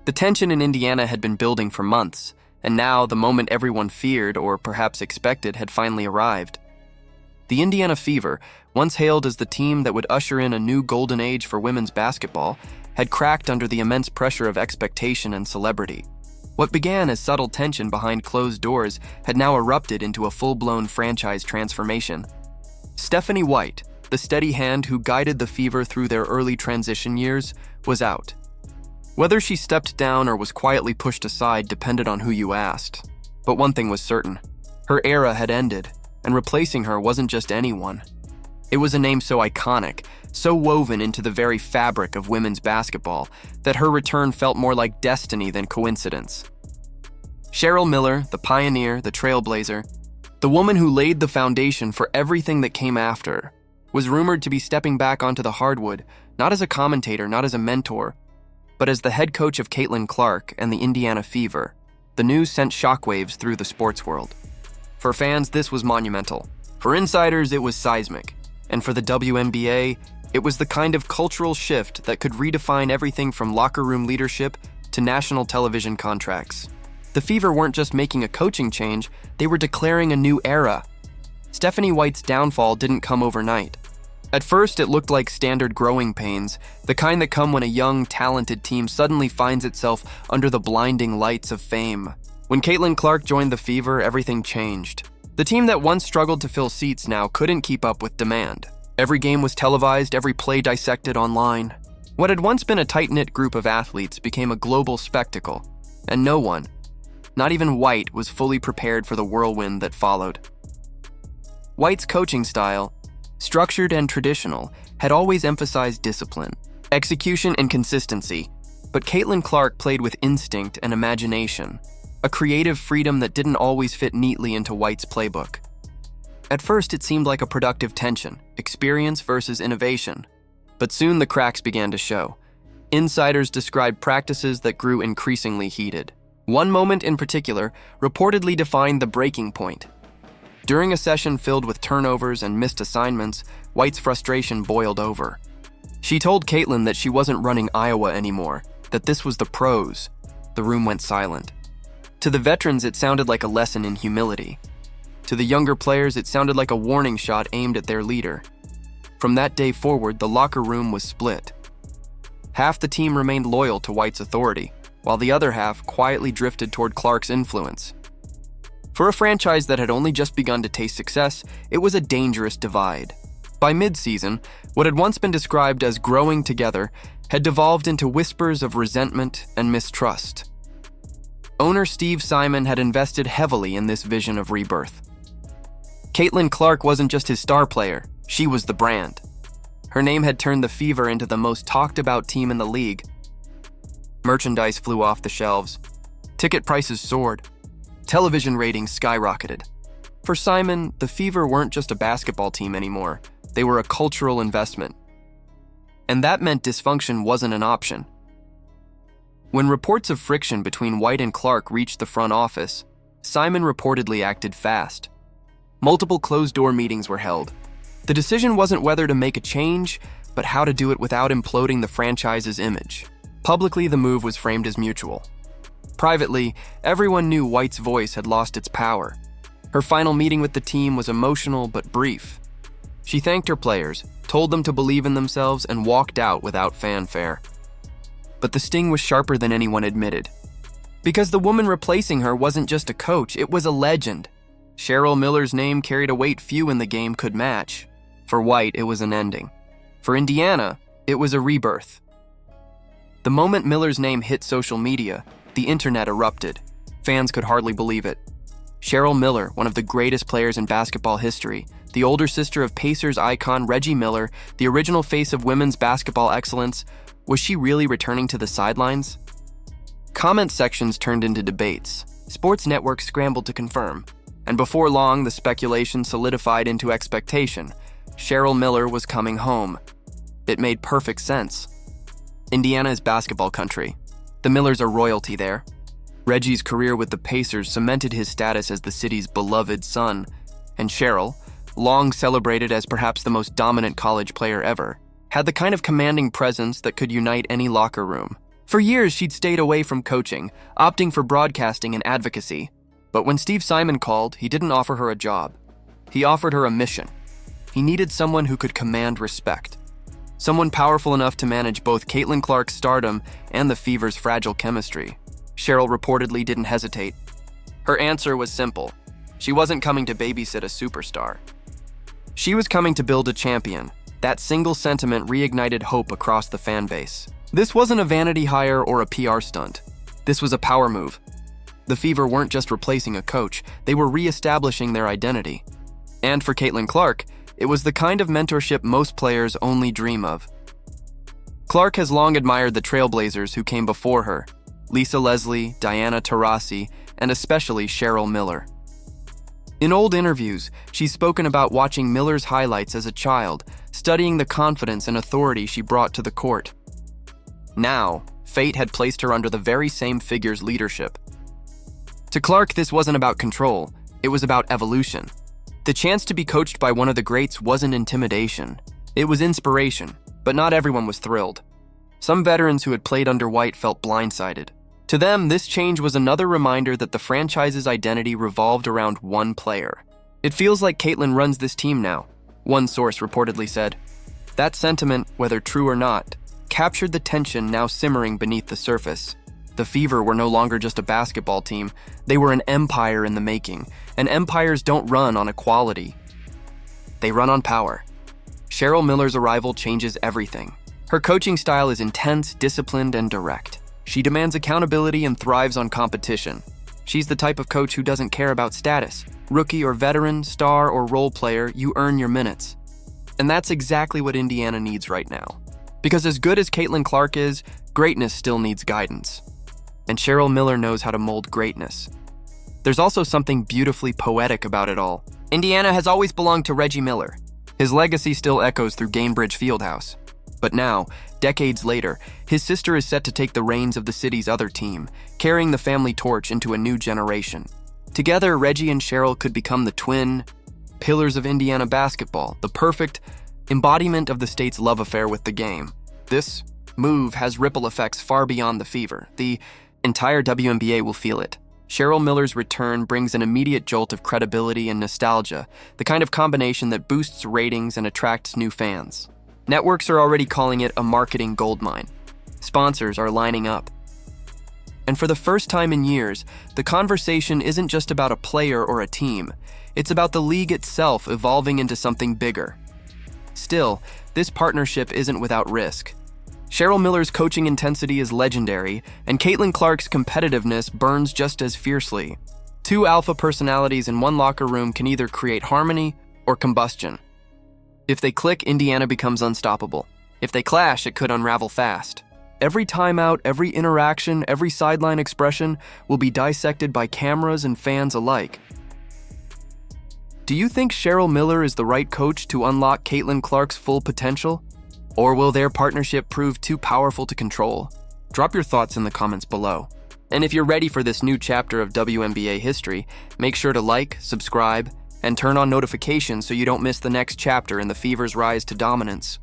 The tension in Indiana had been building for months, and now the moment everyone feared, or perhaps expected, had finally arrived. The Indiana Fever, once hailed as the team that would usher in a new golden age for women's basketball, had cracked under the immense pressure of expectation and celebrity. What began as subtle tension behind closed doors had now erupted into a full-blown franchise transformation. Stephanie White, the steady hand who guided the Fever through their early transition years, was out. Whether she stepped down or was quietly pushed aside depended on who you asked. But one thing was certain: her era had ended, and replacing her wasn't just anyone. It was a name so iconic, so woven into the very fabric of women's basketball, that her return felt more like destiny than coincidence. Cheryl Miller, the pioneer, the trailblazer, the woman who laid the foundation for everything that came after, was rumored to be stepping back onto the hardwood, not as a commentator, not as a mentor, but as the head coach of Caitlin Clark and the Indiana Fever. The news sent shockwaves through the sports world. For fans, this was monumental. For insiders, it was seismic. And for the WNBA, it was the kind of cultural shift that could redefine everything from locker room leadership to national television contracts. The Fever weren't just making a coaching change, they were declaring a new era. Stephanie White's downfall didn't come overnight. At first, it looked like standard growing pains, the kind that come when a young, talented team suddenly finds itself under the blinding lights of fame. When Caitlin Clark joined the Fever, everything changed. The team that once struggled to fill seats now couldn't keep up with demand. Every game was televised, every play dissected online. What had once been a tight-knit group of athletes became a global spectacle, and no one, not even White, was fully prepared for the whirlwind that followed. White's coaching style, structured and traditional, had always emphasized discipline, execution, and consistency, but Caitlin Clark played with instinct and imagination, a creative freedom that didn't always fit neatly into White's playbook. At first, it seemed like a productive tension, experience versus innovation, but soon the cracks began to show. Insiders described practices that grew increasingly heated. One moment in particular reportedly defined the breaking point. During a session filled with turnovers and missed assignments, White's frustration boiled over. She told Caitlin that she wasn't running Iowa anymore, that this was the pros. The room went silent. To the veterans, it sounded like a lesson in humility. To the younger players, it sounded like a warning shot aimed at their leader. From that day forward, the locker room was split. Half the team remained loyal to White's authority, while the other half quietly drifted toward Clark's influence. For a franchise that had only just begun to taste success, it was a dangerous divide. By mid-season, what had once been described as growing together had devolved into whispers of resentment and mistrust. Owner Steve Simon had invested heavily in this vision of rebirth. Caitlin Clark wasn't just his star player, she was the brand. Her name had turned the Fever into the most talked-about team in the league. Merchandise flew off the shelves. Ticket prices soared. Television ratings skyrocketed. For Simon, the Fever weren't just a basketball team anymore. They were a cultural investment. And that meant dysfunction wasn't an option. When reports of friction between White and Clark reached the front office, Simon reportedly acted fast. Multiple closed-door meetings were held. The decision wasn't whether to make a change, but how to do it without imploding the franchise's image. Publicly, the move was framed as mutual. Privately, everyone knew White's voice had lost its power. Her final meeting with the team was emotional but brief. She thanked her players, told them to believe in themselves, and walked out without fanfare. But the sting was sharper than anyone admitted. Because the woman replacing her wasn't just a coach, it was a legend. Cheryl Miller's name carried a weight few in the game could match. For White, it was an ending. For Indiana, it was a rebirth. The moment Miller's name hit social media, the internet erupted. Fans could hardly believe it. Cheryl Miller, one of the greatest players in basketball history, the older sister of Pacers icon Reggie Miller, the original face of women's basketball excellence, was she really returning to the sidelines? Comment sections turned into debates. Sports networks scrambled to confirm. And before long, the speculation solidified into expectation. Cheryl Miller was coming home. It made perfect sense. Indiana is basketball country. The Millers are royalty there. Reggie's career with the Pacers cemented his status as the city's beloved son, and Cheryl, long celebrated as perhaps the most dominant college player ever, had the kind of commanding presence that could unite any locker room. For years, she'd stayed away from coaching, opting for broadcasting and advocacy. But when Steve Simon called, he didn't offer her a job. He offered her a mission. He needed someone who could command respect. Someone powerful enough to manage both Caitlin Clark's stardom and the Fever's fragile chemistry. Cheryl reportedly didn't hesitate. Her answer was simple. She wasn't coming to babysit a superstar. She was coming to build a champion. That single sentiment reignited hope across the fan base. This wasn't a vanity hire or a PR stunt. This was a power move. The Fever weren't just replacing a coach, they were re-establishing their identity. And for Caitlin Clark, it was the kind of mentorship most players only dream of. Clark has long admired the trailblazers who came before her, Lisa Leslie, Diana Taurasi, and especially Cheryl Miller. In old interviews, she's spoken about watching Miller's highlights as a child, studying the confidence and authority she brought to the court. Now, fate had placed her under the very same figure's leadership. To Clark, this wasn't about control, it was about evolution. The chance to be coached by one of the greats wasn't intimidation, it was inspiration, but not everyone was thrilled. Some veterans who had played under White felt blindsided. To them, this change was another reminder that the franchise's identity revolved around one player. It feels like Caitlin runs this team now, one source reportedly said. That sentiment, whether true or not, captured the tension now simmering beneath the surface. The Fever were no longer just a basketball team, they were an empire in the making, and empires don't run on equality. They run on power. Cheryl Miller's arrival changes everything. Her coaching style is intense, disciplined, and direct. She demands accountability and thrives on competition. She's the type of coach who doesn't care about status. Rookie or veteran, star or role player, you earn your minutes. And that's exactly what Indiana needs right now. Because as good as Caitlin Clark is, greatness still needs guidance. And Cheryl Miller knows how to mold greatness. There's also something beautifully poetic about it all. Indiana has always belonged to Reggie Miller. His legacy still echoes through Gainbridge Fieldhouse. But now, decades later, his sister is set to take the reins of the city's other team, carrying the family torch into a new generation. Together, Reggie and Cheryl could become the twin pillars of Indiana basketball, the perfect embodiment of the state's love affair with the game. This move has ripple effects far beyond the Fever. The entire WNBA will feel it. Cheryl Miller's return brings an immediate jolt of credibility and nostalgia, the kind of combination that boosts ratings and attracts new fans. Networks are already calling it a marketing goldmine. Sponsors are lining up. And for the first time in years, the conversation isn't just about a player or a team. It's about the league itself evolving into something bigger. Still, this partnership isn't without risk. Cheryl Miller's coaching intensity is legendary, and Caitlin Clark's competitiveness burns just as fiercely. Two alpha personalities in one locker room can either create harmony or combustion. If they click, Indiana becomes unstoppable. If they clash, it could unravel fast. Every timeout, every interaction, every sideline expression will be dissected by cameras and fans alike. Do you think Cheryl Miller is the right coach to unlock Caitlin Clark's full potential? Or will their partnership prove too powerful to control? Drop your thoughts in the comments below. And if you're ready for this new chapter of WNBA history, make sure to like, subscribe, and turn on notifications so you don't miss the next chapter in the Fever's rise to dominance.